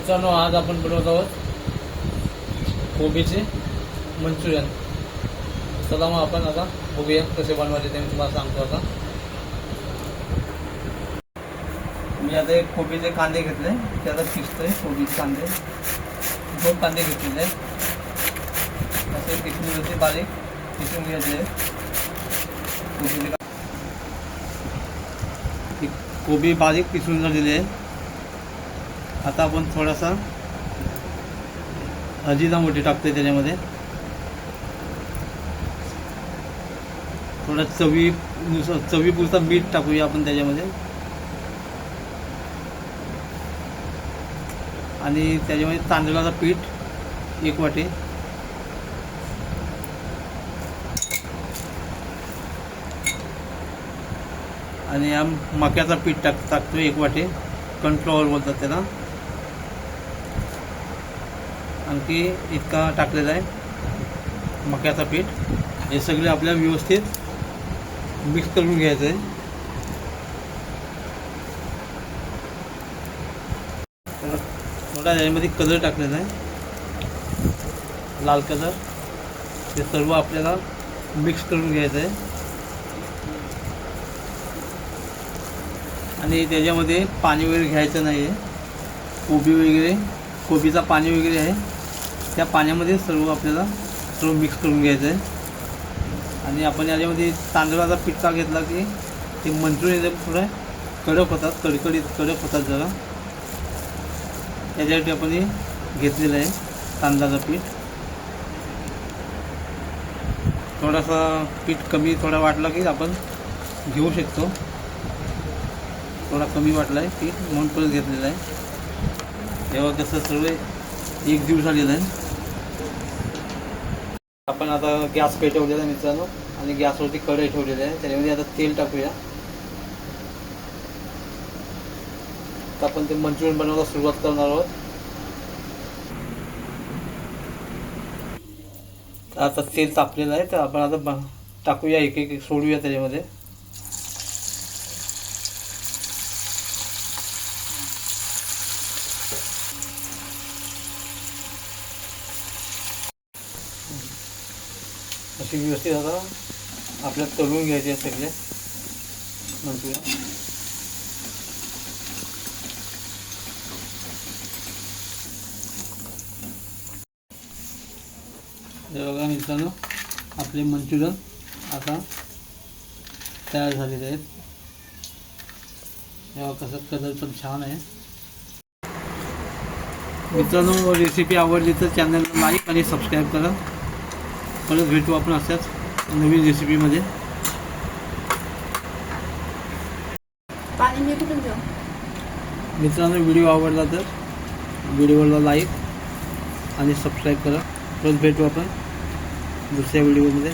मित्रांनो, आज आपण बनवत आहोत कोबीचे मंचुरियन. चला मग आपण आता बघूया कसे बनवायचे ते मी तुम्हाला सांगतो. आता मी आता एक कोबीचे कांदे घेतले, ते आता किसतोय. कोबीचे कांदे 2 कांदे घेतलेले असे किसून होते, बारीक किसून घ्यायचे. कोबी बारीक किसून झालेले आहे. आता आपण थोडासा अजिनामोटो टाकतोय त्याच्यामध्ये. थोडा चवीपुरता मीठ टाकूया आपण त्याच्यामध्ये. आणि त्याच्यामध्ये तांदळाचं पीठ 1 वाटी, आणि मक्याचं पीठ टाकतो 1 वाटी. कॉर्नफ्लॉवर बोलतात त्याला. आणखी इतका टाकलेला आहे मक्याचं पीठ. हे सगळे आपल्याला व्यवस्थित मिक्स करून घ्यायचं आहे. थोडा त्याच्यामध्ये कलर टाकलेला आहे, लाल कलर. ते सर्व आपल्याला मिक्स करून घ्यायचं आहे. आणि त्याच्यामध्ये पाणी वगैरे घ्यायचं नाही आहे. कोबीचा पाणी वगैरे आहे, त्या पाण्यामध्ये सर्व मिक्स करून घ्यायचं आहे. आणि आपण याच्यामध्ये तांदळाचा पिठा घेतला की ते मंचुरियन थोडं कडक होतात, कडक होतात जरा. त्याच्यासाठी आपण हे घेतलेलं आहे तांदळाचं पीठ. थोडासा पीठ कमी थोडा वाटला की आपण घेऊ शकतो. थोडा कमी वाटला आहे पीठ म्हणून परत घेतलेला आहे. तेव्हा कसं सर्व एक जीव झालेला आहे. आपण आता गॅस पेटवलेला आहे मित्रांनो, आणि गॅसवरती कढई ठेवलेली आहे. त्याच्यामध्ये आता तेल टाकूया. तर आपण ते मंचुरियन बनवायला सुरुवात करणार आहोत. आता तेल तापलेलं आहे, तर आपण आता टाकूया, एक सोडूया त्याच्यामध्ये. अशी व्यवस्थित आता आपल्याला तळून घ्यायचे आहे सगळे मंचुरियन. हे बघा मित्रांनो, आपले मंचुरियन आता तयार झालेले आहेत. तेव्हा कसं कलर पण छान आहे. मित्रांनो, रेसिपी आवडली तर चॅनलला लाईक आणि सबस्क्राईब करा. परत भेटू आपण अशाच नवीन रेसिपीमध्ये. मित्रांनो, व्हिडिओ आवडला तर व्हिडिओला लाईक आणि सबस्क्राईब करा. परत भेटू आपण दुसऱ्या व्हिडिओमध्ये.